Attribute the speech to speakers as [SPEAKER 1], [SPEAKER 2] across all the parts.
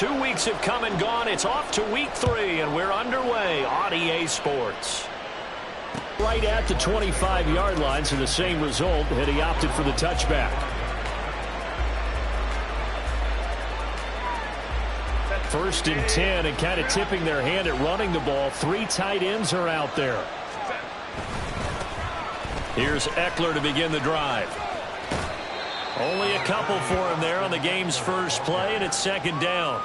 [SPEAKER 1] 2 weeks have come and gone. It's off to week 3, and we're underway on EA Sports. Right at the 25-yard line, so the same result, and he opted for the touchback. First and 10, and kind of tipping their hand at running the ball. 3 tight ends are out there. Here's Eckler to begin the drive. Only a couple for him there on the game's first play, and it's second down.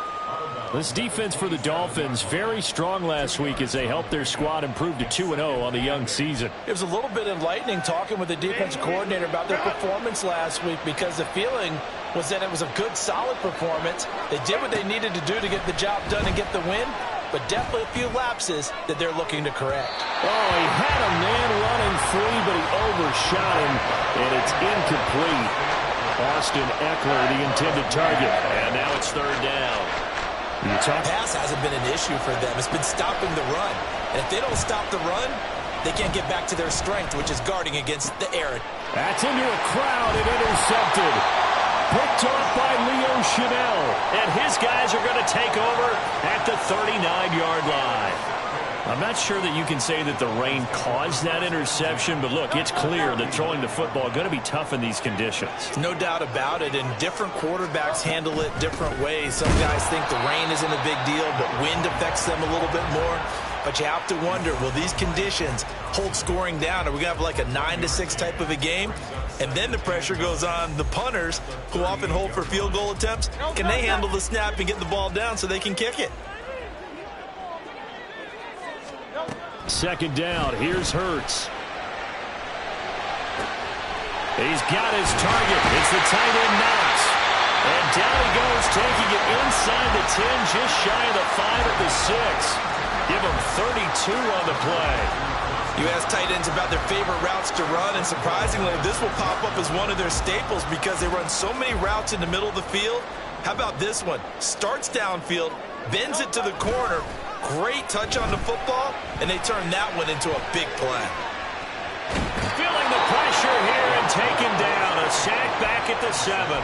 [SPEAKER 1] This defense for the Dolphins, very strong last week as they helped their squad improve to 2-0 on the young season.
[SPEAKER 2] It was a little bit enlightening talking with the defensive coordinator about their performance last week, because the feeling was that it was a good, solid performance. They did what they needed to do to get the job done and get the win, but definitely a few lapses that they're looking to correct.
[SPEAKER 1] Oh, he had a man running free, but he overshot him, and it's incomplete. Austin Eckler, the intended target, and now it's third down.
[SPEAKER 2] Pass hasn't been an issue for them. It's been stopping the run. And if they don't stop the run, they can't get back to their strength, which is guarding against the air.
[SPEAKER 1] That's into a crowd and intercepted. Picked off by Leo Chanel. And his guys are going to take over at the 39-yard line. I'm not sure that you can say that the rain caused that interception, but look, it's clear that throwing the football is going to be tough in these conditions.
[SPEAKER 2] No doubt about it, and different quarterbacks handle it different ways. Some guys think the rain isn't a big deal, but wind affects them a little bit more. But you have to wonder, will these conditions hold scoring down? Are we going to have like a 9-6 type of a game? And then the pressure goes on the punters, who often hold for field goal attempts. Can they handle the snap and get the ball down so they can kick it?
[SPEAKER 1] Second down, here's Hurts. He's got his target. It's the tight end Knox. And down he goes, taking it inside the 10, just shy of the 5 at the 6. Give him 32 on the play.
[SPEAKER 2] You ask tight ends about their favorite routes to run, and surprisingly, this will pop up as one of their staples because they run so many routes in the middle of the field. How about this one? Starts downfield, bends it to the corner, great touch on the football, and they turn that one into a big play.
[SPEAKER 1] Feeling the pressure here and taken down. A sack back at the 7.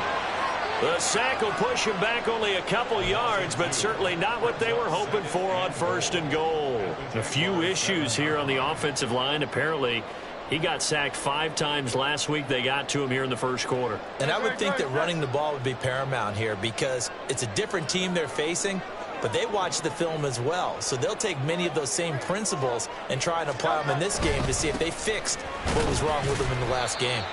[SPEAKER 1] The sack will push him back only a couple yards, but certainly not what they were hoping for on first and goal. A few issues here on the offensive line. Apparently, he got sacked 5 times last week. They got to him here in the first quarter.
[SPEAKER 2] And I would think that running the ball would be paramount here because it's a different team they're facing, but they watch the film as well. So they'll take many of those same principles and try and apply them in this game to see if they fixed what was wrong with them in the last game.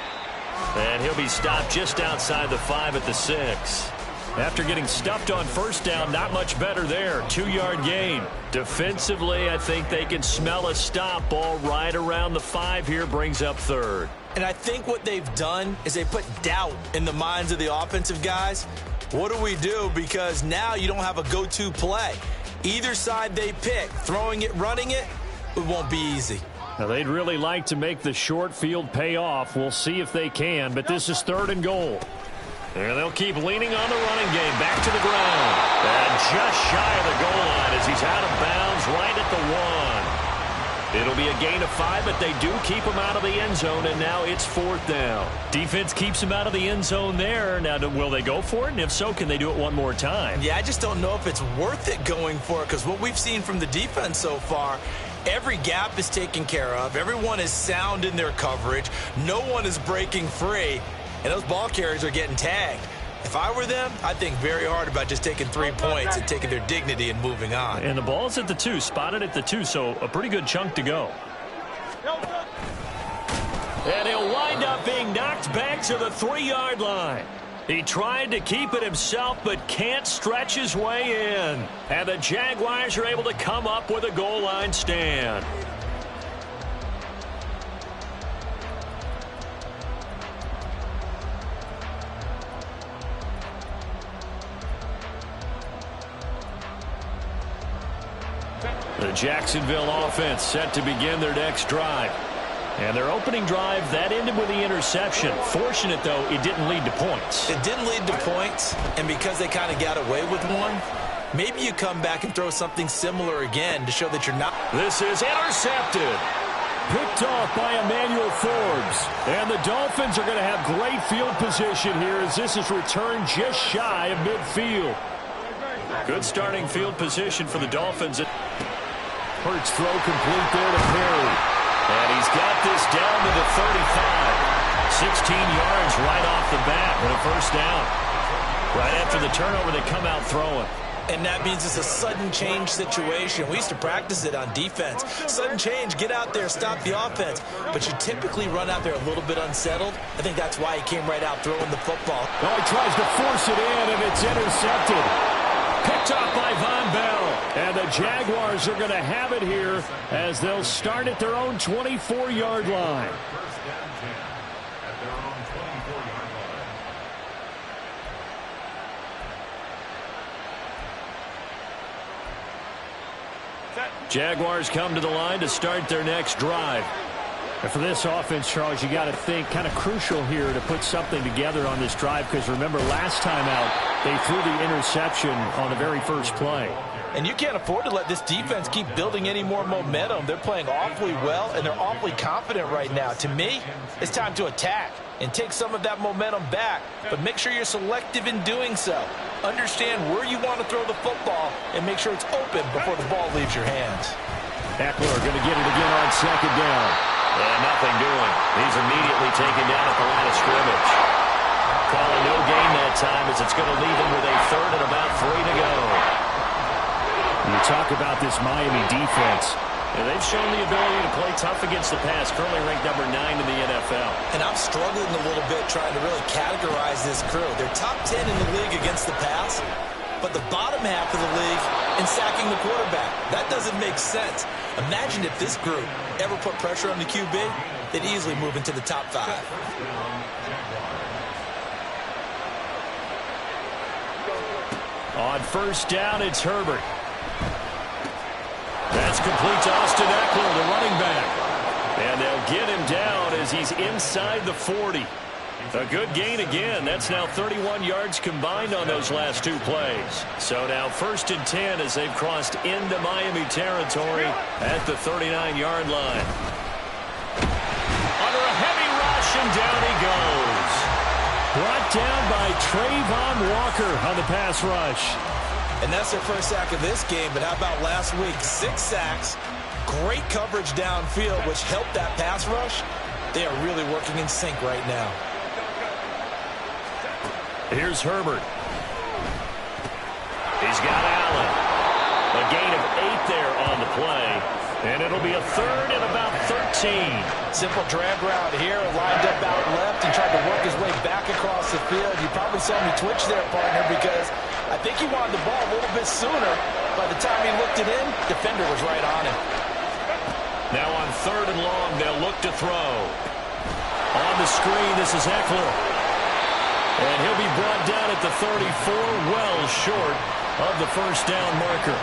[SPEAKER 1] And he'll be stopped just outside the 5 at the 6. After getting stuffed on first down, not much better there. 2-yard gain. Defensively, I think they can smell a stop. Ball right around the 5 here, brings up third.
[SPEAKER 2] And I think what they've done is they put doubt in the minds of the offensive guys. What do we do? Because now you don't have a go-to play. Either side they pick, throwing it, running it, it won't be easy.
[SPEAKER 1] Now, they'd really like to make the short field pay off. We'll see if they can, but this is third and goal. And they'll keep leaning on the running game. Back to the ground. And just shy of the goal line as he's out of bounds right at the 1. It'll be a gain of 5, but they do keep him out of the end zone, and now it's fourth down. Defense keeps him out of the end zone there. Now, will they go for it? And if so, can they do it one more time?
[SPEAKER 2] Yeah, I just don't know if it's worth it going for it, because what we've seen from the defense so far, every gap is taken care of. Everyone is sound in their coverage. No one is breaking free, and those ball carriers are getting tagged. If I were them, I'd think very hard about just taking 3 points and taking their dignity and moving on.
[SPEAKER 1] And the ball's at the 2, spotted at the 2, so a pretty good chunk to go. And he'll wind up being knocked back to the 3-yard line. He tried to keep it himself, but can't stretch his way in. And the Jaguars are able to come up with a goal line stand. The Jacksonville offense set to begin their next drive. And their opening drive, that ended with the interception. Fortunate, though, it didn't lead to points.
[SPEAKER 2] It didn't lead to points, and because they kind of got away with one, maybe you come back and throw something similar again to show that you're not.
[SPEAKER 1] This is intercepted. Picked off by Emmanuel Forbes. And the Dolphins are going to have great field position here as this is returned just shy of midfield. Good starting field position for the Dolphins. Hurts throw complete there to Perry. And he's got this down to the 35. 16 yards right off the bat with a first down. Right after the turnover, they come out throwing.
[SPEAKER 2] And that means it's a sudden change situation. We used to practice it on defense. Sudden change, get out there, stop the offense. But you typically run out there a little bit unsettled. I think that's why he came right out throwing the football.
[SPEAKER 1] Oh, he tries to force it in, and it's intercepted. Picked off by Von Bell. And the Jaguars are going to have it here as they'll start at their own 24-yard line. Jaguars come to the line to start their next drive. And for this offense, Charles, you got to think kind of crucial here to put something together on this drive, because remember last time out they threw the interception on the very first play.
[SPEAKER 2] And you can't afford to let this defense keep building any more momentum. They're playing awfully well, and they're awfully confident right now. To me, it's time to attack and take some of that momentum back, but make sure you're selective in doing so. Understand where you want to throw the football and make sure it's open before the ball leaves your hands.
[SPEAKER 1] Eckler going to get it again on second down. And nothing doing. He's immediately taken down at the line of scrimmage. Calling no gain that time as it's going to leave him with a third and about 3 to go. You talk about this Miami defense. And they've shown the ability to play tough against the pass, currently ranked number 9 in the NFL.
[SPEAKER 2] And I'm struggling a little bit trying to really categorize this crew. They're top 10 in the league against the pass, but the bottom half of the league in sacking the quarterback. That doesn't make sense. Imagine if this group ever put pressure on the QB, they'd easily move into the top 5.
[SPEAKER 1] On first down, it's Herbert. That's complete to Austin Eckler, the running back. And they'll get him down as he's inside the 40. A good gain again. That's now 31 yards combined on those last 2 plays. So now 1st and 10 as they've crossed into Miami territory at the 39-yard line. Under a heavy rush, and down he goes. Brought down by Trayvon Walker on the pass rush.
[SPEAKER 2] And that's their first sack of this game, but how about last week? 6 sacks, great coverage downfield, which helped that pass rush. They are really working in sync right now.
[SPEAKER 1] Here's Herbert. He's got Allen. A gain of 8 there on the play. And it'll be a third and about 13.
[SPEAKER 2] Simple drag route here, lined up out left and tried to work his way back across the field. You probably saw me twitch there, partner, because I think he wanted the ball a little bit sooner. By the time he looked it in, defender was right on him.
[SPEAKER 1] Now on 3rd and long, they'll look to throw. On the screen, this is Eckler. And he'll be brought down at the 34, well short of the first down marker.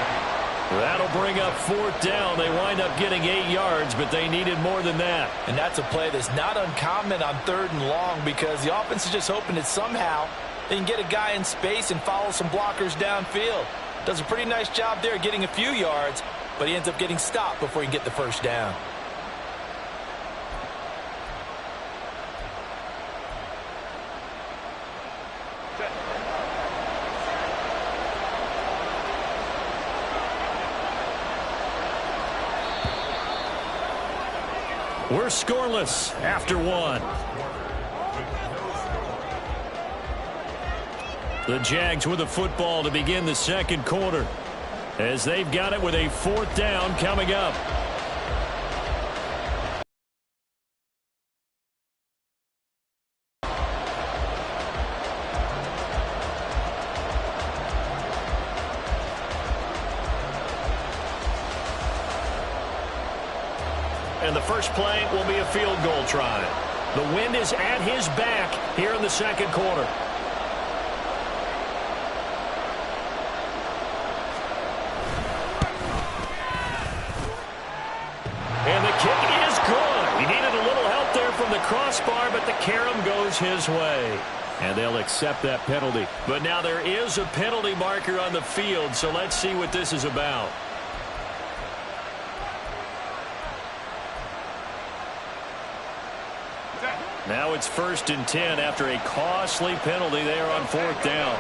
[SPEAKER 1] That'll bring up 4th down. They wind up getting 8 yards, but they needed more than that.
[SPEAKER 2] And that's a play that's not uncommon on 3rd and long, because the offense is just hoping that somehow they can get a guy in space and follow some blockers downfield. Does a pretty nice job there getting a few yards, but he ends up getting stopped before he can get the first down.
[SPEAKER 1] We're scoreless after 1. The Jags with the football to begin the 2nd quarter, as they've got it with a 4th down coming up. And the first play will be a field goal try. The wind is at his back here in the 2nd quarter. And the kick is good. He needed a little help there from the crossbar, but the carom goes his way. And they'll accept that penalty. But now there is a penalty marker on the field, so let's see what this is about. Now it's 1st and 10 after a costly penalty there on 4th down.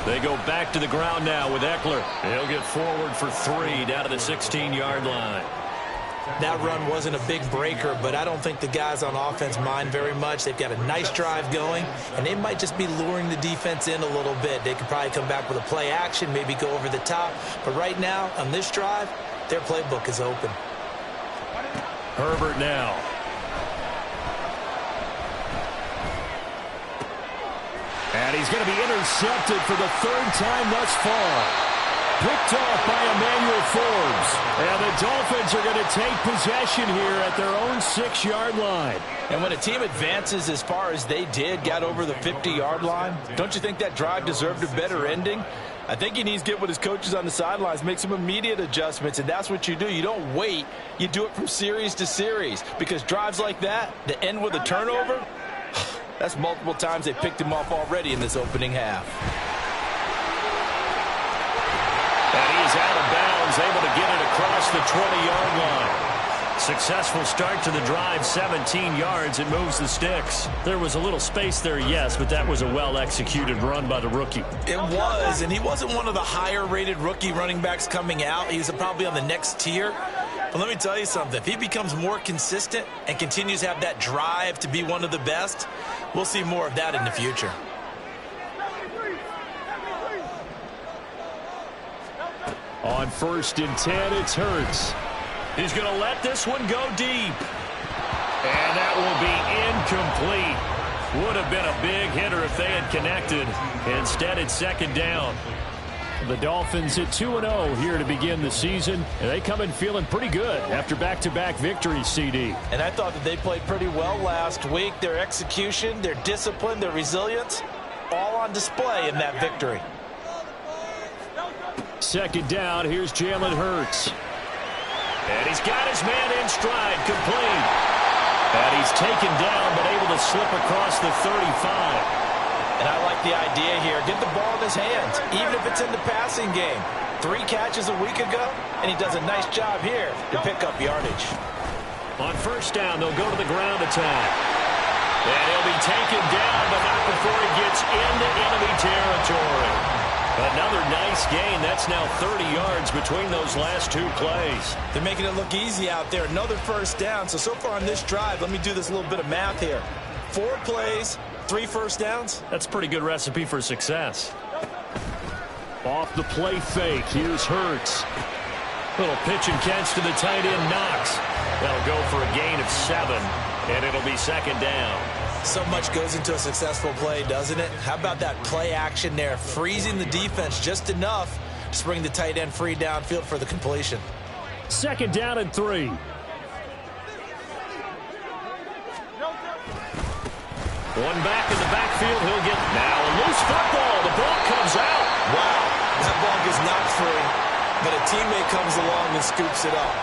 [SPEAKER 1] They go back to the ground now with Eckler. He'll get forward for 3 down to the 16-yard line.
[SPEAKER 2] That run wasn't a big breaker, but I don't think the guys on offense mind very much. They've got a nice drive going, and they might just be luring the defense in a little bit. They could probably come back with a play action, maybe go over the top. But right now, on this drive, their playbook is open.
[SPEAKER 1] Herbert now. And he's going to be intercepted for the 3rd time thus far. Picked off by Emmanuel Forbes. And the Dolphins are going to take possession here at their own 6-yard line.
[SPEAKER 2] And when a team advances as far as they did, got over the 50-yard line, don't you think that drive deserved a better ending? I think he needs to get with his coaches on the sidelines, make some immediate adjustments, and that's what you do. You don't wait. You do it from series to series, because drives like that end with a turnover, that's multiple times they picked him off already in this opening half.
[SPEAKER 1] And he is out of bounds, able to get it across the 20-yard line. Successful start to the drive, 17 yards. It moves the sticks. There was a little space there, yes, but that was a well-executed run by the rookie.
[SPEAKER 2] It was, and he wasn't one of the higher-rated rookie running backs coming out. He's probably on the next tier. But let me tell you something. If he becomes more consistent and continues to have that drive to be one of the best, we'll see more of that in the future.
[SPEAKER 1] On 1st and 10, it's Hurts. He's going to let this one go deep. And that will be incomplete. Would have been a big hitter if they had connected. Instead, it's 2nd down. The Dolphins at 2-0 here to begin the season. And they come in feeling pretty good after back-to-back victories, CD.
[SPEAKER 2] And I thought that they played pretty well last week. Their execution, their discipline, their resilience, all on display in that victory.
[SPEAKER 1] 2nd down, here's Jalen Hurts. And he's got his man in stride, complete. And he's taken down, but able to slip across the 35.
[SPEAKER 2] And I like the idea here. Get the ball in his hands, even if it's in the passing game. 3 catches a week ago, and he does a nice job here to pick up yardage.
[SPEAKER 1] On 1st down, they'll go to the ground attack. And he'll be taken down, but not before he gets into enemy territory. Another nice gain. That's now 30 yards between those last 2 plays.
[SPEAKER 2] They're making it look easy out there. Another 1st down. So far on this drive, let me do this little bit of math here. 4 plays, 3 first downs.
[SPEAKER 1] That's a pretty good recipe for success. Off the play fake, here's Hurts. Little pitch and catch to the tight end, Knox. That'll go for a gain of 7, and it'll be 2nd down.
[SPEAKER 2] So much goes into a successful play, doesn't it? How about that play action there? Freezing the defense just enough to bring the tight end free downfield for the completion.
[SPEAKER 1] 2nd down and 3. One back in the backfield. He'll get now a loose football. The ball comes out.
[SPEAKER 2] Wow, that ball gets knocked free, but a teammate comes along and scoops it up.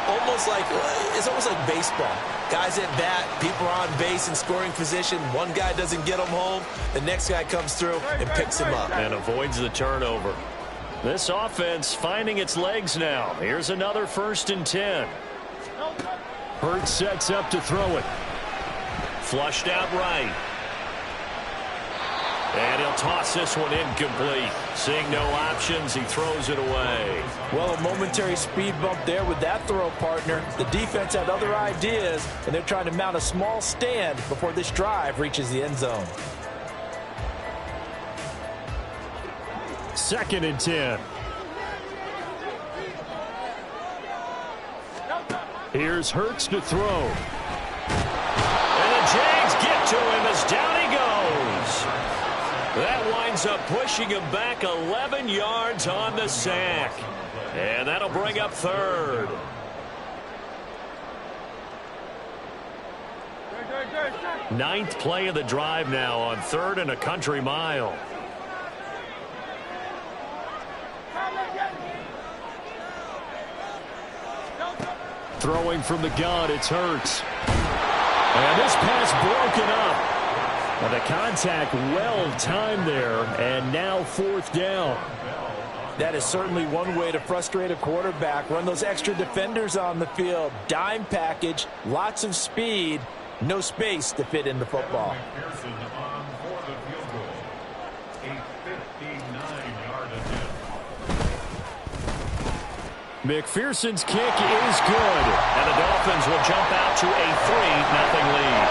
[SPEAKER 2] It's almost like baseball. Guys at bat, people are on base in scoring position. One guy doesn't get him home. The next guy comes through and picks him up.
[SPEAKER 1] And avoids the turnover. This offense finding its legs now. Here's another 1st and 10. Hurts sets up to throw it. Flushed out right. And he'll toss this one incomplete. Seeing no options, he throws it away.
[SPEAKER 2] Well, a momentary speed bump there with that throw, partner. The defense had other ideas, and they're trying to mount a small stand before this drive reaches the end zone.
[SPEAKER 1] 2nd and 10. Here's Hurts to throw. And the Jags get to him as down he goes. That winds up pushing him back 11 yards on the sack. And that'll bring up 3rd. Ninth play of the drive now on 3rd and a country mile. Throwing from the gun, it's Hurts. And this pass broken up. And the contact well-timed there, and now 4th down.
[SPEAKER 2] That is certainly one way to frustrate a quarterback. Run those extra defenders on the field. Dime package, lots of speed, no space to fit in the football.
[SPEAKER 1] McPherson's kick is good, and the Dolphins will jump out to a 3-0 lead.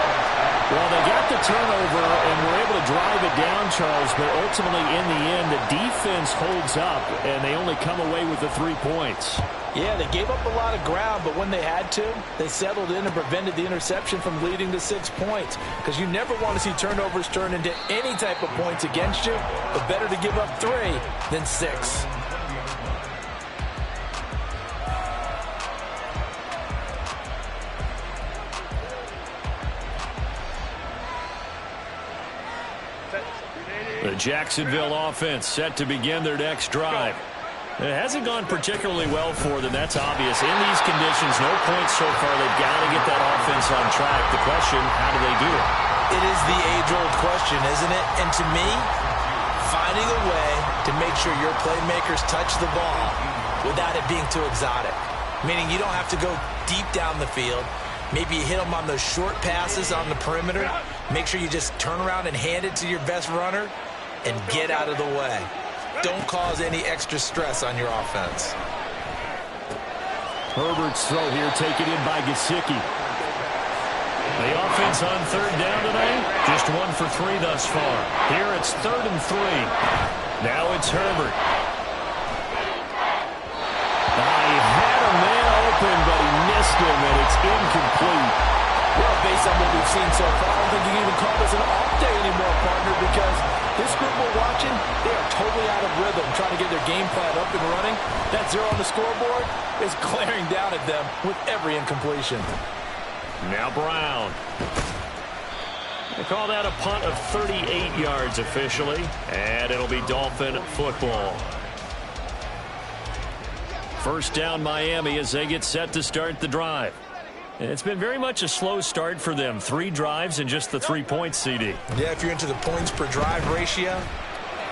[SPEAKER 1] Well, they got the turnover and were able to drive it down, Charles, but ultimately in the end, the defense holds up, and they only come away with the 3 points.
[SPEAKER 2] Yeah, they gave up a lot of ground, but when they had to, they settled in and prevented the interception from leading to 6 points. Because you never want to see turnovers turn into any type of points against you, but better to give up 3 than 6.
[SPEAKER 1] The Jacksonville offense set to begin their next drive. It hasn't gone particularly well for them, that's obvious. In these conditions, no points so far. They've got to get that offense on track. The question, how do they do it?
[SPEAKER 2] It is the age-old question, isn't it? And to me, finding a way to make sure your playmakers touch the ball without it being too exotic. Meaning you don't have to go deep down the field. Maybe you hit them on those short passes on the perimeter. Make sure you just turn around and hand it to your best runner and get out of the way. Don't cause any extra stress on your offense.
[SPEAKER 1] Herbert's throw here taken in by Gesicki. The offense on third down tonight, just 1 for 3 thus far. Here it's 3rd and 3. Now it's Herbert. He had a man open, but he missed him, and it's incomplete.
[SPEAKER 2] Well, based on what we've seen so far, I don't think you can even call this an off day anymore, partner, because this group we're watching, they are totally out of rhythm, trying to get their game plan up and running. That 0 on the scoreboard is glaring down at them with every incompletion.
[SPEAKER 1] Now Brown. They call that a punt of 38 yards officially, and it'll be Dolphin football. First down Miami as they get set to start the drive. It's been very much a slow start for them. 3 drives and just the 3 points, CD.
[SPEAKER 2] Yeah, if you're into the points per drive ratio,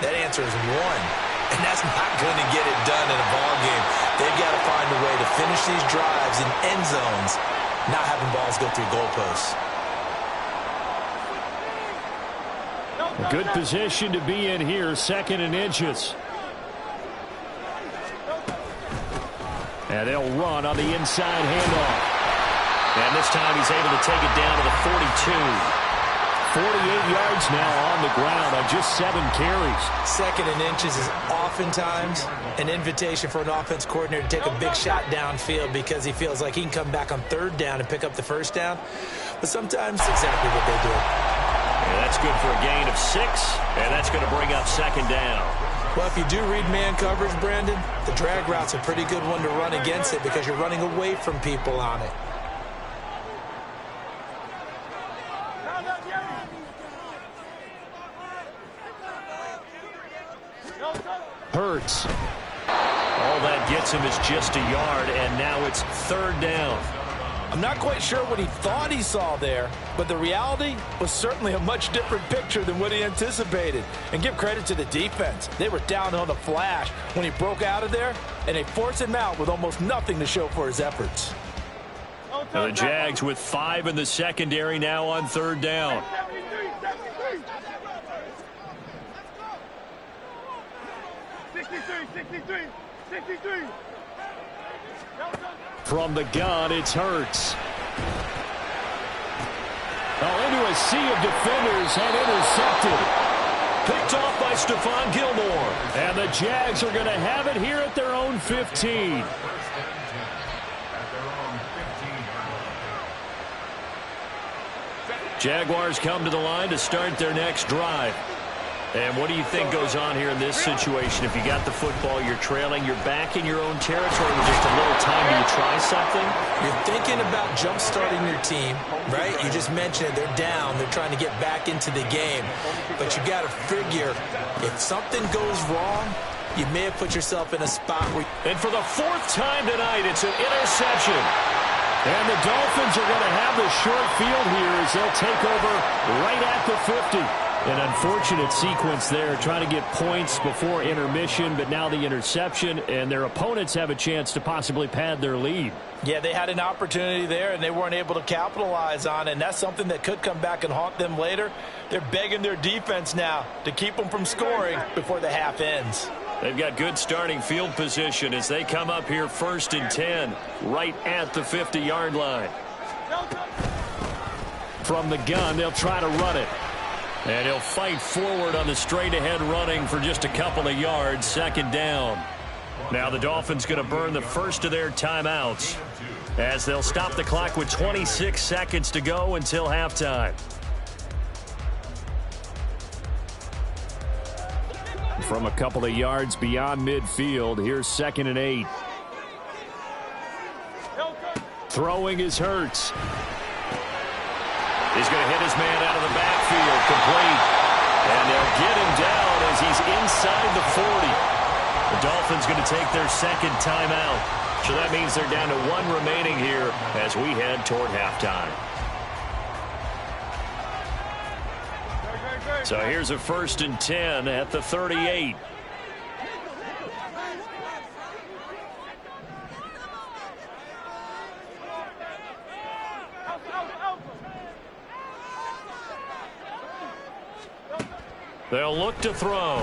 [SPEAKER 2] that answer is 1. And that's not going to get it done in a ball game. They've got to find a way to finish these drives in end zones, not having balls go through goalposts.
[SPEAKER 1] A good position to be in here, 2nd and inches. And they'll run on the inside handoff. And this time he's able to take it down to the 42. 48 yards now on the ground on just 7 carries.
[SPEAKER 2] 2nd and inches is oftentimes an invitation for an offense coordinator to take a big shot downfield because he feels like he can come back on 3rd down and pick up the 1st down. But sometimes it's exactly what they do.
[SPEAKER 1] And that's good for a gain of 6, and that's going to bring up 2nd down.
[SPEAKER 2] Well, if you do read man coverage, Brandon, the drag route's a pretty good one to run against it because you're running away from people on it.
[SPEAKER 1] Hurts. All that gets him is just a yard, and now it's 3rd down.
[SPEAKER 2] I'm not quite sure what he thought he saw there, but the reality was certainly a much different picture than what he anticipated. And give credit to the defense. They were down on the flash when he broke out of there, and they forced him out with almost nothing to show for his efforts.
[SPEAKER 1] The Jags with 5 in the secondary now on 3rd down. From the gun, it's Hurts. Into a sea of defenders and intercepted. Picked off by Stephon Gilmore. And the Jags are going to have it here at their own 15. Jaguars come to the line to start their next drive. And what do you think goes on here in this situation? If you got the football, you're trailing, you're back in your own territory with just a little time. Do you try something?
[SPEAKER 2] You're thinking about jump-starting your team, right? You just mentioned they're down. They're trying to get back into the game. But you got to figure if something goes wrong, you may have put yourself in a spot where...
[SPEAKER 1] And for the 4th time tonight, it's an interception. And the Dolphins are going to have the short field here as they'll take over right at the 50. An unfortunate sequence there, trying to get points before intermission, but now the interception, and their opponents have a chance to possibly pad their lead.
[SPEAKER 2] Yeah, they had an opportunity there, and they weren't able to capitalize on it, and that's something that could come back and haunt them later. They're begging their defense now to keep them from scoring before the half ends.
[SPEAKER 1] They've got good starting field position as they come up here 1st and 10, right at the 50-yard line. From the gun, they'll try to run it. And he'll fight forward on the straight-ahead running for just a couple of yards, 2nd down. Now the Dolphins going to burn the first of their timeouts as they'll stop the clock with 26 seconds to go until halftime. From a couple of yards beyond midfield, here's 2nd and 8. Throwing is Hurts. He's going to hit his man out of the backfield, complete. And they'll get him down as he's inside the 40. The Dolphins going to take their 2nd timeout. So that means they're down to 1 remaining here as we head toward halftime. So here's a 1st and 10 at the 38. They'll look to throw.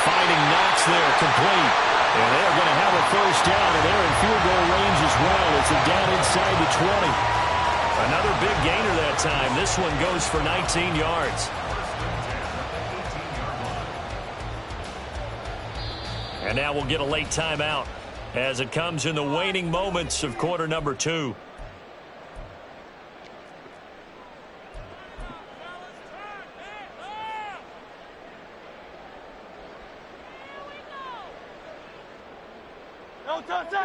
[SPEAKER 1] Finding Knox there, complete. And they're going to have a 1st down, and they're in field goal range as well as they're down inside the 20. Another big gainer that time. This one goes for 19 yards. And now we'll get a late timeout as it comes in the waning moments of quarter number 2.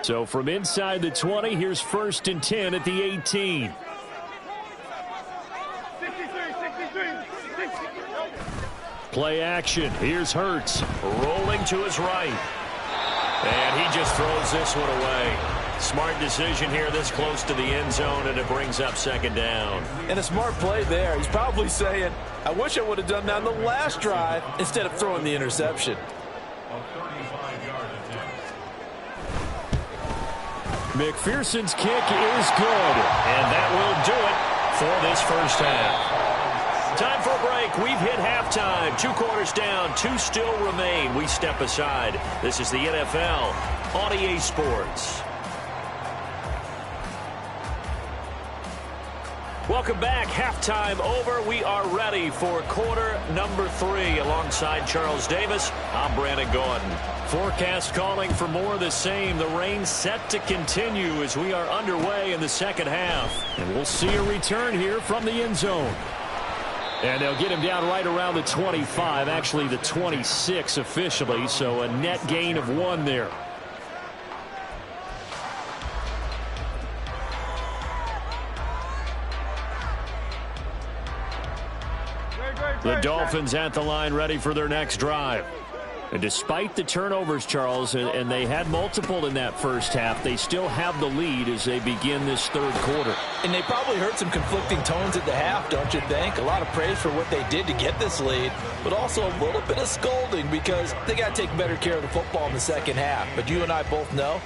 [SPEAKER 1] So from inside the 20, here's 1st and 10 at the 18. Play action. Here's Hurts rolling to his right. And he just throws this one away. Smart decision here this close to the end zone, and it brings up 2nd down.
[SPEAKER 2] And a smart play there. He's probably saying, I wish I would have done that on the last drive instead of throwing the interception.
[SPEAKER 1] McPherson's kick is good, and that will do it for this 1st half. Time for a break. We've hit halftime. 2 quarters down, 2 still remain. We step aside. This is the NFL on EA Sports. Welcome back. Halftime over. We are ready for quarter number 3. Alongside Charles Davis, I'm Brandon Gordon. Forecast calling for more of the same. The rain set to continue as we are underway in the 2nd half. And we'll see a return here from the end zone. And they'll get him down right around the 25, actually the 26 officially, so a net gain of 1 there. The Dolphins at the line ready for their next drive. And despite the turnovers, Charles, and they had multiple in that 1st half, they still have the lead as they begin this 3rd quarter.
[SPEAKER 2] And they probably heard some conflicting tones at the half, don't you think? A lot of praise for what they did to get this lead, but also a little bit of scolding because they got to take better care of the football in the 2nd half. But you and I both know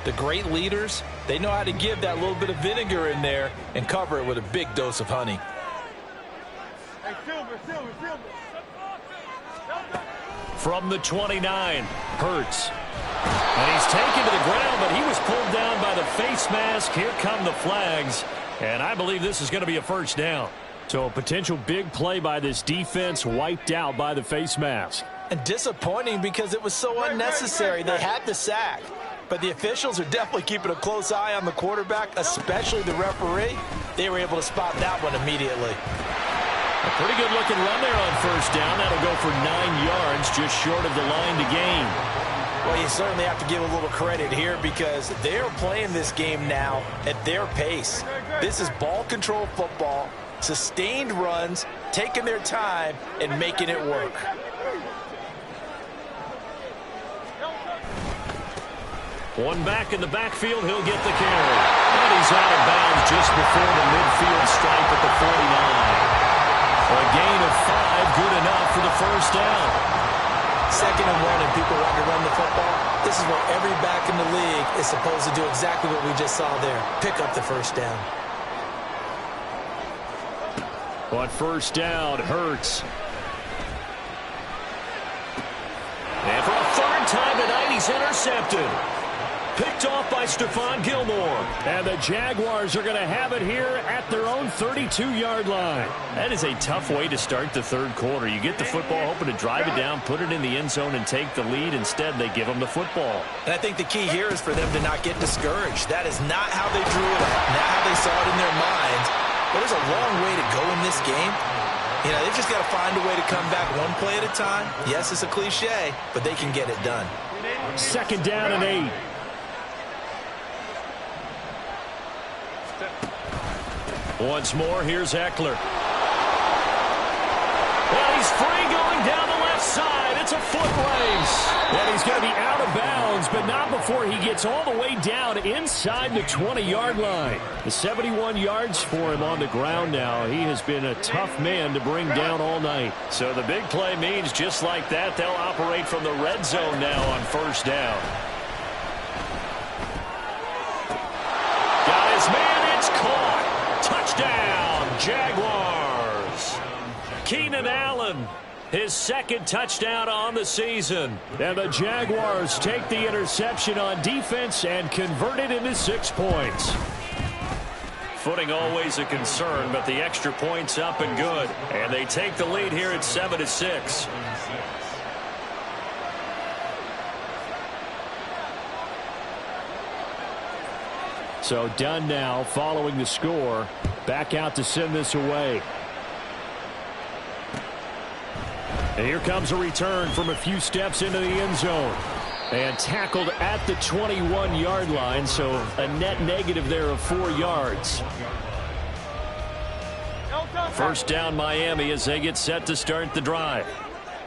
[SPEAKER 2] the great leaders, they know how to give that little bit of vinegar in there and cover it with a big dose of honey.
[SPEAKER 1] From the 29, Hurts. And he's taken to the ground, but he was pulled down by the face mask. Here come the flags. And I believe this is going to be a 1st down. So a potential big play by this defense wiped out by the face mask.
[SPEAKER 2] And disappointing because it was so unnecessary. They had the sack. But the officials are definitely keeping a close eye on the quarterback, especially the referee. They were able to spot that one immediately.
[SPEAKER 1] A pretty good looking run there on 1st down. That'll go for 9 yards, just short of the line to gain.
[SPEAKER 2] Well, you certainly have to give a little credit here because they're playing this game now at their pace. This is ball control football, sustained runs, taking their time and making it work.
[SPEAKER 1] One back in the backfield, he'll get the carry. And he's out of bounds just before the midfield stripe at the 49. A gain of 5, good enough for the 1st down.
[SPEAKER 2] 2nd and 1 and people want to run the football. This is what every back in the league is supposed to do, exactly what we just saw there. Pick up the 1st down.
[SPEAKER 1] On 1st down, Hurts. is intercepted. Picked off by Stephon Gilmore. And the Jaguars are going to have it here at their own 32-yard line. That is a tough way to start the third quarter. You get the football, hoping to drive it down, put it in the end zone, and take the lead. Instead, they give them the football.
[SPEAKER 2] And I think the key here is for them to not get discouraged. That is not how they drew it up, not how they saw it in their minds. But there's a long way to go in this game. You know, they've just got to find a way to come back one play at a time. Yes, it's a cliche, but they can get it done.
[SPEAKER 1] 2nd down and 8. Once more, here's Eckler. Well, he's free going down the left side. It's a foot race. And he's going to be out of bounds, but not before he gets all the way down inside the 20-yard line. The 71 yards for him on the ground now. He has been a tough man to bring down all night. So the big play means just like that, they'll operate from the red zone now on 1st down. Got his man. It's caught. Touchdown, Jaguars. Keenan Allen, his 2nd touchdown on the season. And the Jaguars take the interception on defense and convert it into 6 points. Footing always a concern, but the extra point's up and good. And they take the lead here at 7-6. So done now following the score. Back out to send this away. And here comes a return from a few steps into the end zone. And tackled at the 21-yard line, so a net negative there of 4 yards. 1st down Miami as they get set to start the drive.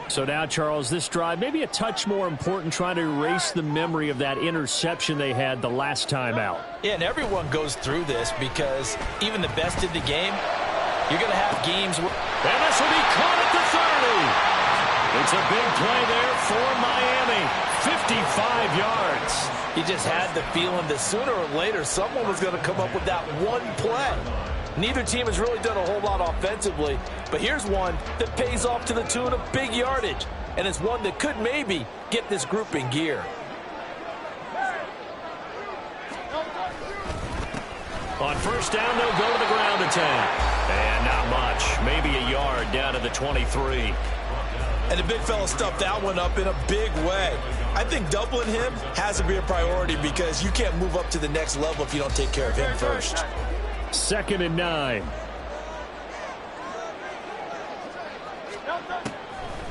[SPEAKER 1] So now, Charles, this drive maybe a touch more important, trying to erase the memory of that interception they had the last time out.
[SPEAKER 2] Yeah, and everyone goes through this because even the best in the game, you're going to have games where...
[SPEAKER 1] And this will be caught at the 30. It's a big play there for Miami. 55 yards.
[SPEAKER 2] He just had the feeling that sooner or later someone was going to come up with that one play. Neither team has really done a whole lot offensively, but here's one that pays off to the tune of big yardage, and it's one that could maybe get this group in gear.
[SPEAKER 1] On 1st down, they'll go to the ground attack. And not much, maybe a yard down to the 23.
[SPEAKER 2] And the big fella stuffed that one up in a big way. I think doubling him has to be a priority because you can't move up to the next level if you don't take care of him first.
[SPEAKER 1] 2nd and 9.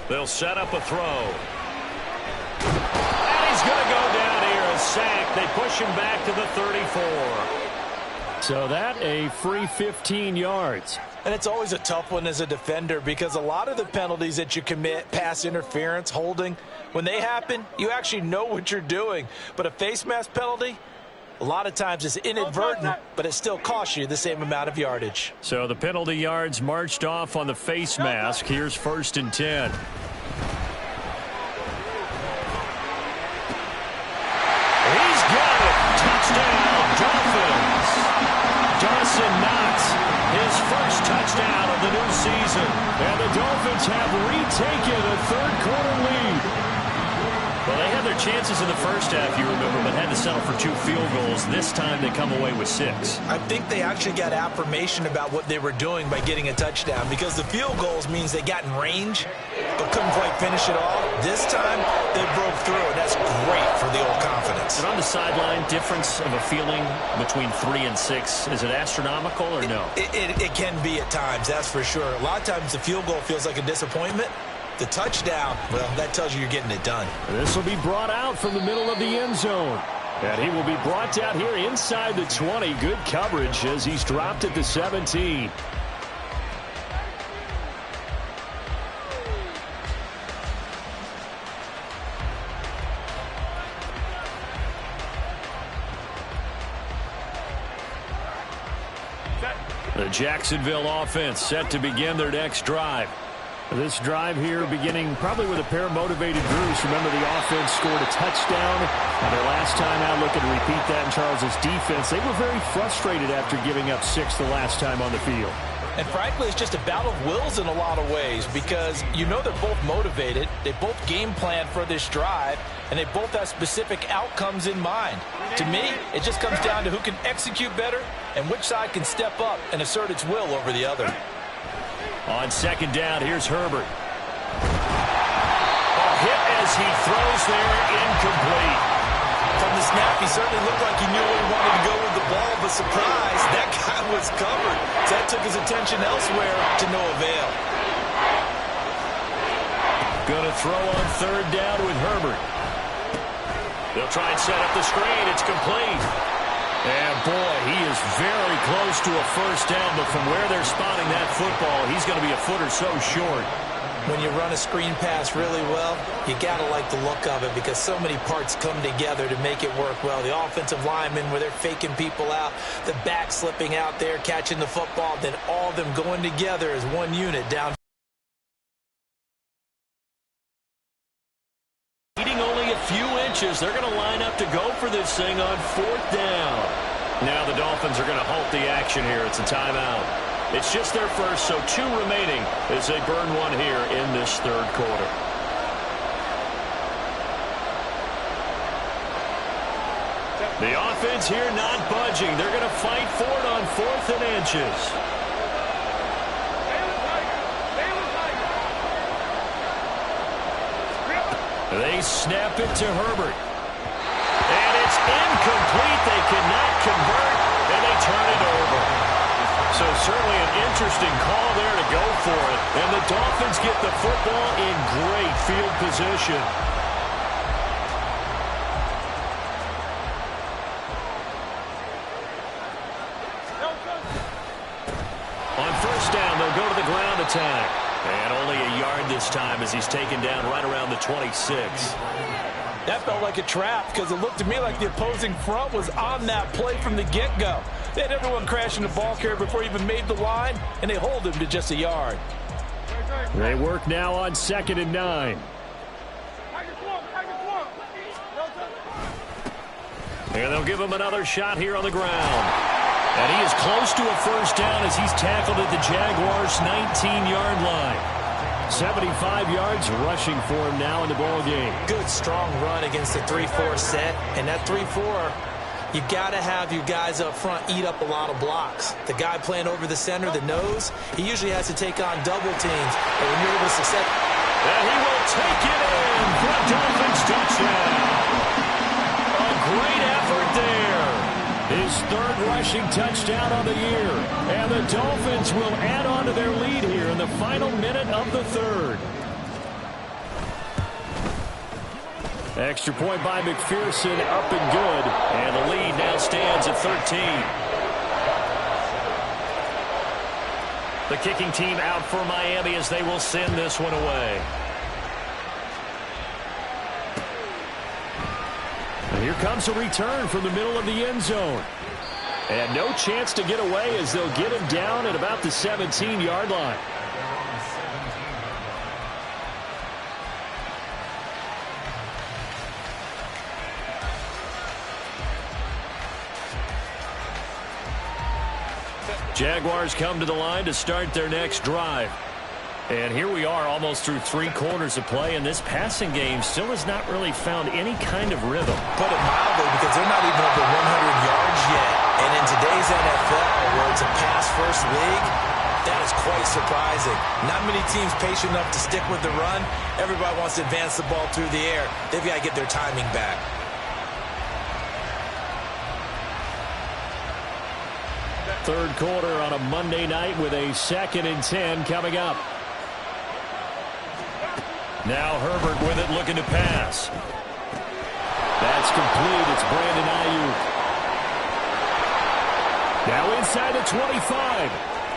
[SPEAKER 1] They'll set up a throw. And he's going to go down here, a sack. They push him back to the 34. So that a free 15 yards.
[SPEAKER 2] And it's always a tough one as a defender because a lot of the penalties that you commit, pass interference, holding, when they happen, you actually know what you're doing. But a face mask penalty, a lot of times it's inadvertent, but it still costs you the same amount of yardage.
[SPEAKER 1] So the penalty yards marched off on the face mask. Here's 1st and 10. He's got it. Touchdown, Dolphins. Dawson Knox, his 1st touchdown of the new season. And the Dolphins have retaken a 3rd quarter lead. Well, they had their chances in the 1st half, you remember, but had to settle for 2 field goals. This time they come away with 6.
[SPEAKER 2] I think they actually got affirmation about what they were doing by getting a touchdown because the field goals means they got in range but couldn't quite finish it all. This time they broke through, and that's great for the old confidence.
[SPEAKER 1] And on the sideline, difference of a feeling between 3 and 6, is it astronomical or no?
[SPEAKER 2] It can be at times, that's for sure. A lot of times the field goal feels like a disappointment. The touchdown, well, that tells you you're getting it done.
[SPEAKER 1] This will be brought out from the middle of the end zone. And he will be brought down here inside the 20. Good coverage as he's dropped at the 17. The Jacksonville offense set to begin their next drive. This drive here beginning probably with a pair of motivated Bruce. Remember, the offense scored a touchdown. And their last time out, looking to repeat that in Charles's defense. They were very frustrated after giving up 6 the last time on the field.
[SPEAKER 2] And frankly, it's just a battle of wills in a lot of ways because you know they're both motivated. They both game plan for this drive, and they both have specific outcomes in mind. To me, it just comes down to who can execute better and which side can step up and assert its will over the other.
[SPEAKER 1] On second down, here's Herbert. A hit as he throws there, incomplete.
[SPEAKER 2] From the snap, he certainly looked like he knew where he wanted to go with the ball, but surprise, that guy was covered. So that took his attention elsewhere to no avail.
[SPEAKER 1] Going to throw on third down with Herbert. They'll try and set up the screen. It's complete. And, boy, he is very close to a first down, but from where they're spotting that football, he's going to be a foot or so short.
[SPEAKER 2] When you run a screen pass really well, you got to like the look of it because so many parts come together to make it work well. The offensive linemen where they're faking people out, the back slipping out there, catching the football, then all of them going together as one unit down.
[SPEAKER 1] Needing only a few inches, they're going to line up to go for this thing on fourth down. Now the Dolphins are going to halt the action here. It's a timeout. It's just their first, so 2 remaining as they burn one here in this third quarter. The offense here not budging. They're going to fight for it on 4th and inches. They snap it to Herbert. And it's incomplete. They cannot convert, and they turn it over. So certainly an interesting call there to go for it. And the Dolphins get the football in great field position. On first down, they'll go to the ground attack. And only a yard this time as he's taken down right around the 26.
[SPEAKER 2] That felt like a trap because it looked to me like the opposing front was on that play from the get-go. They had everyone crashing the ball carrier before he even made the line, and they hold him to just a yard.
[SPEAKER 1] They work now on 2nd and 9. And they'll give him another shot here on the ground. And he is close to a first down as he's tackled at the Jaguars' 19-yard line. 75 yards rushing for him now in the ball game.
[SPEAKER 2] Good, strong run against the 3-4 set. And that 3-4, you got to have your guys up front eat up a lot of blocks. The guy playing over the center, the nose, he usually has to take on double teams. And when you're able to success...
[SPEAKER 1] And he will take it in for a Dolphins touchdown. A great effort there. His 3rd rushing touchdown of the year. And the Dolphins will add on to their lead here in the final minute of the 3rd. Extra point by McPherson, up and good. And the lead now stands at 13. The kicking team out for Miami as they will send this one away. And here comes a return from the middle of the end zone. And no chance to get away as they'll get him down at about the 17-yard line. Jaguars come to the line to start their next drive. And here we are almost through 3 quarters of play, and this passing game still has not really found any kind of rhythm.
[SPEAKER 2] Put it mildly, because they're not even over 100 yards yet. And in today's NFL, where it's a pass-first league, that is quite surprising. Not many teams patient enough to stick with the run. Everybody wants to advance the ball through the air. They've got to get their timing back.
[SPEAKER 1] Third quarter on a Monday night with a 2nd and 10 coming up. Now Herbert with it, looking to pass. That's complete. It's Brandon Ayuk. Now inside the 25.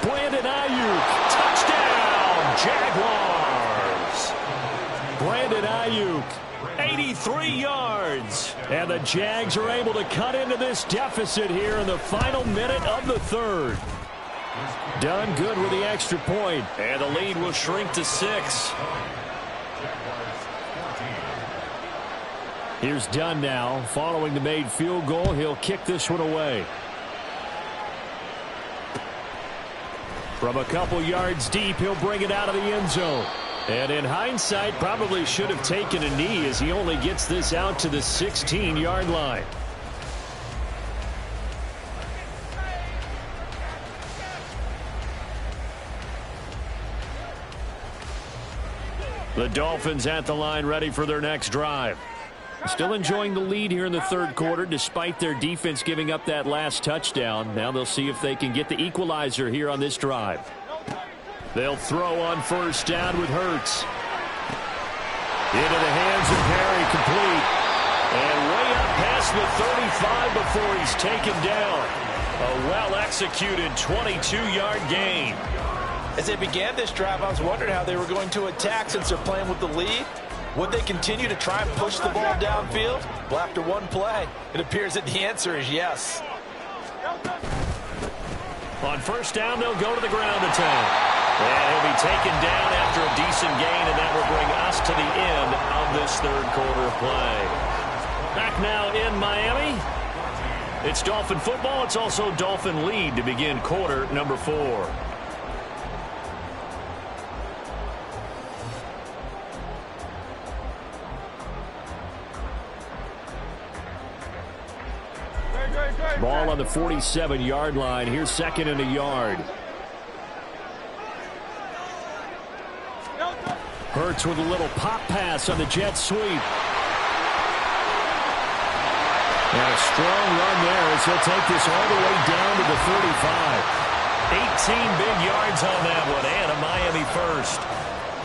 [SPEAKER 1] Brandon Ayuk. Touchdown, Jaguars. Brandon Ayuk, 83 yards. And the Jags are able to cut into this deficit here in the final minute of the 3rd. Done good with the extra point. And the lead will shrink to 6. Here's Dunn now. Following the made field goal, he'll kick this one away. From a couple yards deep, he'll bring it out of the end zone. And in hindsight, probably should have taken a knee as he only gets this out to the 16-yard line. The Dolphins at the line, ready for their next drive. Still enjoying the lead here in the third quarter, despite their defense giving up that last touchdown. Now they'll see if they can get the equalizer here on this drive. They'll throw on first down with Hurts. Into the hands of Perry, complete. And way up past the 35 before he's taken down. A well-executed 22-yard gain.
[SPEAKER 2] As they began this drive, I was wondering how they were going to attack since they're playing with the lead. Would they continue to try and push the ball downfield? Well, after one play, it appears that the answer is yes.
[SPEAKER 1] On first down, they'll go to the ground attack. And he'll be taken down after a decent gain, and that will bring us to the end of this third quarter of play. Back now in Miami. It's Dolphin football. It's also Dolphin lead to begin quarter number 4. Ball on the 47-yard line. Here's second and a yard. Hurts with a little pop pass on the jet sweep. And a strong run there as he'll take this all the way down to the 35. 18 big yards on that one, and a Miami first.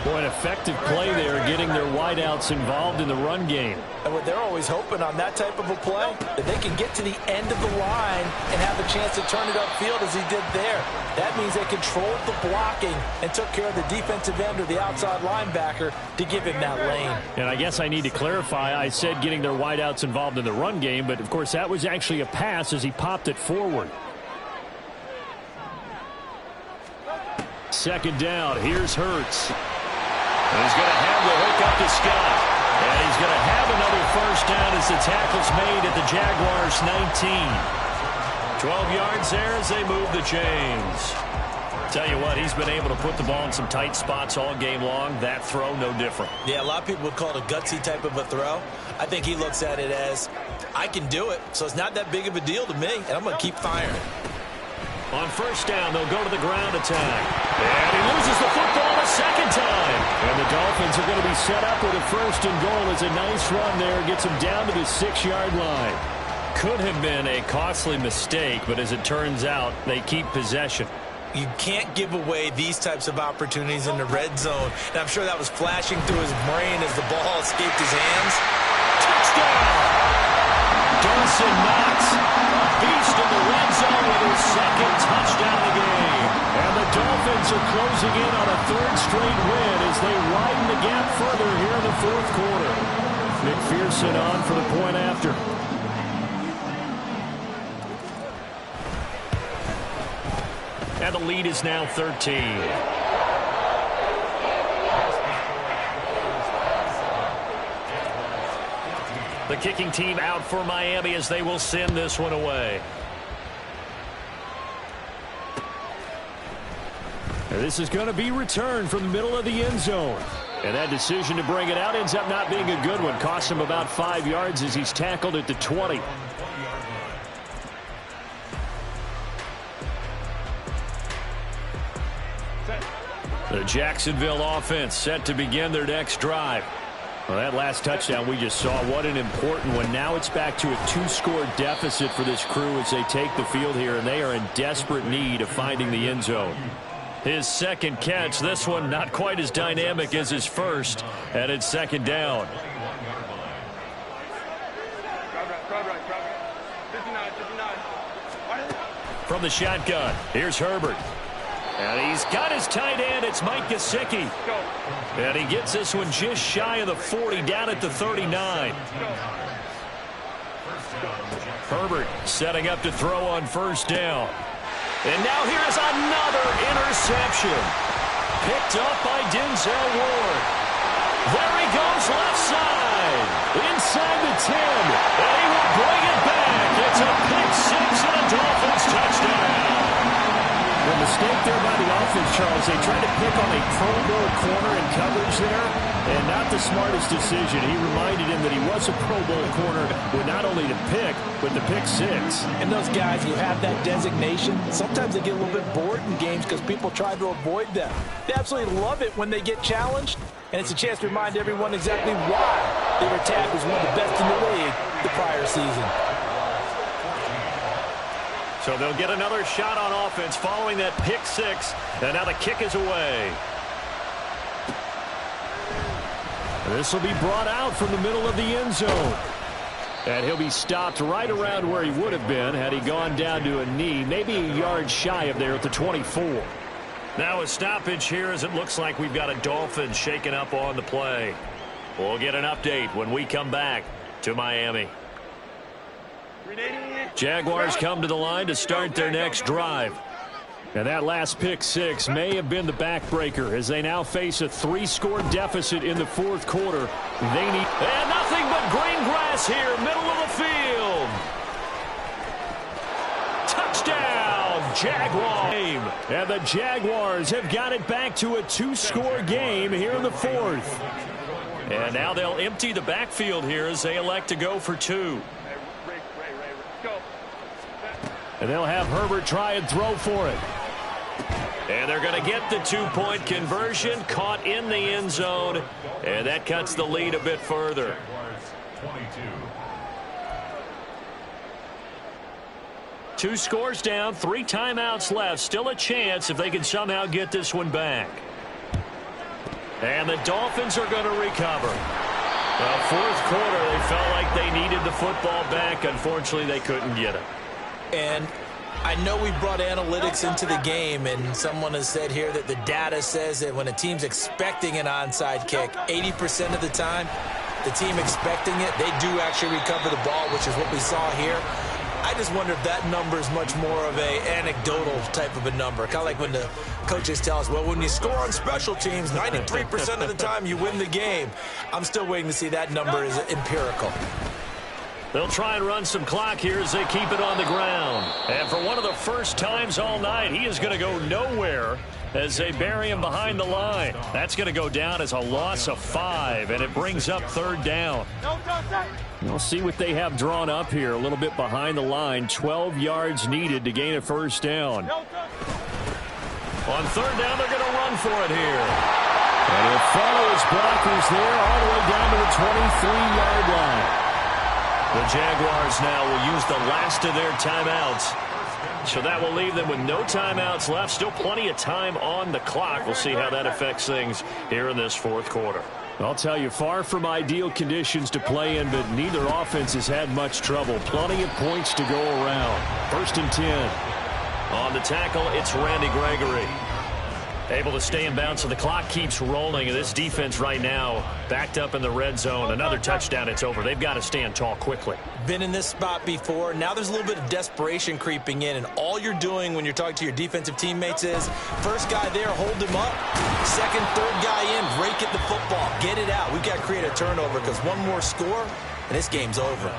[SPEAKER 1] Boy, an effective play there, getting their wideouts involved in the run game.
[SPEAKER 2] And what they're always hoping on that type of a play, that they can get to the end of the line and have a chance to turn it upfield as he did there. That means they controlled the blocking and took care of the defensive end or the outside linebacker to give him that lane.
[SPEAKER 1] And I guess I need to clarify, I said getting their wideouts involved in the run game, but of course that was actually a pass as he popped it forward. Second down, here's Hurts. And he's going to have the hook up to Scott. And he's going to have another first down as the tackle's made at the Jaguars' 19. 12 yards there as they move the chains. Tell you what, he's been able to put the ball in some tight spots all game long. That throw, no different.
[SPEAKER 2] Yeah, a lot of people would call it a gutsy type of a throw. I think he looks at it as, I can do it, so it's not that big of a deal to me, and I'm going to keep firing.
[SPEAKER 1] On first down, they'll go to the ground attack. And he loses the football a second time. And the Dolphins are going to be set up with a first and goal as a nice run there. Gets him down to the 6-yard line. Could have been a costly mistake, but as it turns out, they keep possession.
[SPEAKER 2] You can't give away these types of opportunities in the red zone. And I'm sure that was flashing through his brain as the ball escaped his hands.
[SPEAKER 1] Touchdown! Dawson Knox, a beast in the red zone with his second touchdown of the game. And the Dolphins are closing in on a third straight win as they widen the gap further here in the fourth quarter. McPherson on for the point after. And the lead is now 13. The kicking team out for Miami as they will send this one away. And this is going to be returned from the middle of the end zone. And that decision to bring it out ends up not being a good one. Costs him about 5 yards as he's tackled at the 20. The Jacksonville offense set to begin their next drive. Well, that last touchdown we just saw, what an important one. Now it's back to a 2-score deficit for this crew as they take the field here, and they are in desperate need of finding the end zone. His second catch, this one not quite as dynamic as his first, and it's second down. From the shotgun, here's Herbert. And he's got his tight end. It's Mike Gesicki. And he gets this one just shy of the 40, down at the 39. Herbert setting up to throw on first down. And now here's another interception. Picked up by Denzel Ward. There he goes left side. Inside the 10. And he will bring it back. It's a pick six and a Dolphins touchdown. From the mistake there by the offense, Charles. They tried to pick on a Pro Bowl corner in coverage there, and not the smartest decision. He reminded him that he was a Pro Bowl corner with not only the pick, but the pick six.
[SPEAKER 2] And those guys who have that designation, sometimes they get a little bit bored in games because people try to avoid them. They absolutely love it when they get challenged, and it's a chance to remind everyone exactly why their attack was one of the best in the league the prior season.
[SPEAKER 1] So they'll get another shot on offense following that pick six, and now the kick is away. This will be brought out from the middle of the end zone. And he'll be stopped right around where he would have been had he gone down to a knee, maybe a yard shy of there at the 24. Now a stoppage here as it looks like we've got a Dolphin shaking up on the play. We'll get an update when we come back to Miami. Jaguars come to the line to start their next drive. And that last pick six may have been the backbreaker as they now face a 3-score deficit in the fourth quarter. They need and nothing but green grass here, middle of the field. Touchdown, Jaguars. And the Jaguars have got it back to a 2-score game here in the fourth. And now they'll empty the backfield here as they elect to go for 2. And they'll have Herbert try and throw for it. And they're going to get the 2-point conversion, caught in the end zone, and that cuts the lead a bit further. 2 scores down, 3 timeouts left. Still a chance if they can somehow get this one back. And the Dolphins are going to recover. Well, fourth quarter, they felt like they needed the football back. Unfortunately, they couldn't get it.
[SPEAKER 2] And I know we brought analytics into the game, and someone has said here that the data says that when a team's expecting an onside kick, 80% of the time, the team expecting it, they do actually recover the ball, which is what we saw here. I just wonder if that number is much more of a anecdotal type of a number. Kind of like when the coaches tell us, well, when you score on special teams, 93% of the time you win the game. I'm still waiting to see that number is empirical.
[SPEAKER 1] They'll try and run some clock here as they keep it on the ground. And for one of the first times all night, he is going to go nowhere as they bury him behind the line. That's going to go down as a loss of 5, and it brings up 3rd down. We'll see what they have drawn up here a little bit behind the line. 12 yards needed to gain a 1st down. On 3rd down, they're going to run for it here. And he'll follow his blockers there all the way down to the 23-yard line. The Jaguars now will use the last of their timeouts. So that will leave them with no timeouts left. Still plenty of time on the clock. We'll see how that affects things here in this fourth quarter. I'll tell you, far from ideal conditions to play in, but neither offense has had much trouble. Plenty of points to go around. 1st and 10. On the tackle, it's Randy Gregory. Able to stay in bounds, so the clock keeps rolling. And this defense right now backed up in the red zone. Another touchdown, it's over. They've got to stand tall quickly.
[SPEAKER 2] Been in this spot before. Now there's a little bit of desperation creeping in, and all you're doing when you're talking to your defensive teammates is first guy there, hold him up. Second, third guy in, break it the football. Get it out. We've got to create a turnover because one more score, and this game's over.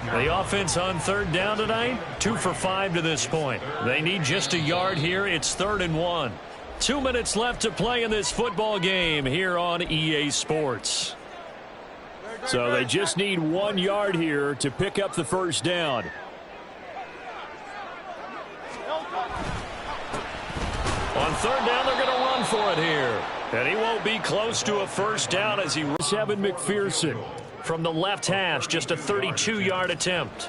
[SPEAKER 1] The offense on 3rd down tonight, 2 for 5 to this point. They need just a yard here. It's 3rd and 1. 2 minutes left to play in this football game here on EA Sports. So they just need 1 yard here to pick up the 1st down. On 3rd down, they're going to run for it here. And he won't be close to a 1st down as he runs Evan McPherson from the left hash, just a 32-yard attempt.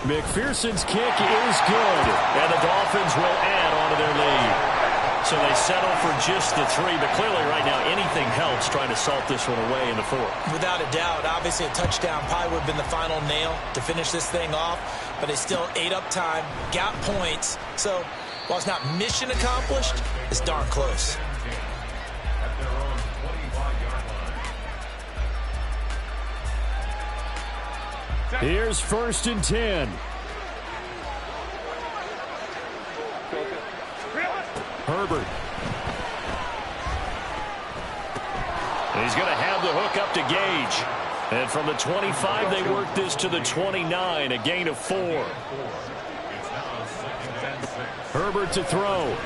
[SPEAKER 1] McPherson's kick is good, and the Dolphins will add on to their lead. So they settle for just the 3, but clearly right now anything helps trying to salt this one away in the 4th.
[SPEAKER 2] Without a doubt, obviously a touchdown probably would have been the final nail to finish this thing off, but they still ate up time, got points. So while it's not mission accomplished, it's darn close.
[SPEAKER 1] Here's 1st and 10. Herbert. And he's going to have the hook up to Gage. And from the 25, they work this to the 29, a gain of 4. Herbert to throw.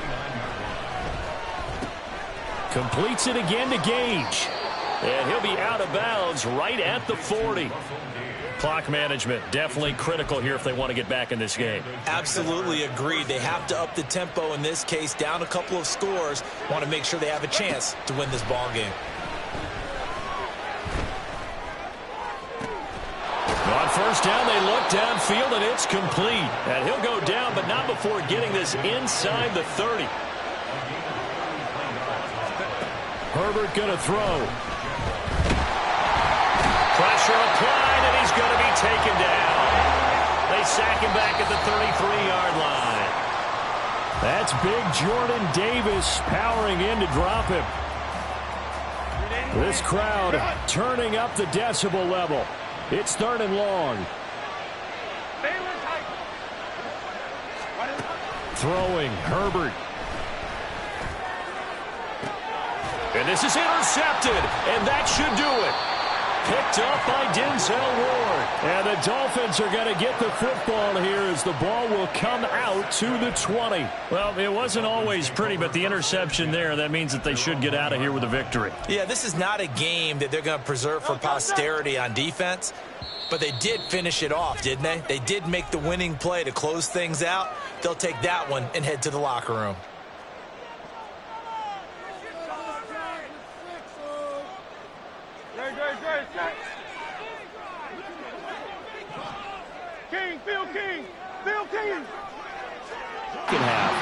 [SPEAKER 1] Completes it again to Gage. And he'll be out of bounds right at the 40. Clock management definitely critical here if they want to get back in this game.
[SPEAKER 2] Absolutely agreed. They have to up the tempo in this case, down a couple of scores. Want to make sure they have a chance to win this ball game.
[SPEAKER 1] On first down, they look downfield, and it's complete. And he'll go down, but not before getting this inside the 30. Herbert going to throw. Pressure applied, and he's going to be taken down. They sack him back at the 33-yard line. That's big Jordan Davis powering in to drop him. This crowd turning up the decibel level. It's 3rd and long. Throwing, Herbert. And this is intercepted, and that should do it. Picked up by Denzel Ward. And the Dolphins are going to get the football here as the ball will come out to the 20. Well, it wasn't always pretty, but the interception there, that means that they should get out of here with a victory.
[SPEAKER 2] Yeah, this is not a game that they're going to preserve for posterity on defense, but they did finish it off, didn't they? They did make the winning play to close things out. They'll take that one and head to the locker room.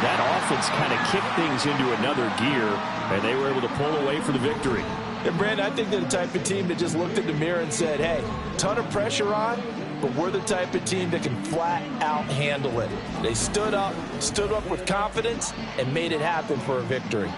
[SPEAKER 1] That offense kind of kicked things into another gear, and they were able to pull away for the victory.
[SPEAKER 2] And, Brandon, I think they're the type of team that just looked in the mirror and said, hey, ton of pressure on, but we're the type of team that can flat out handle it. They stood up with confidence, and made it happen for a victory.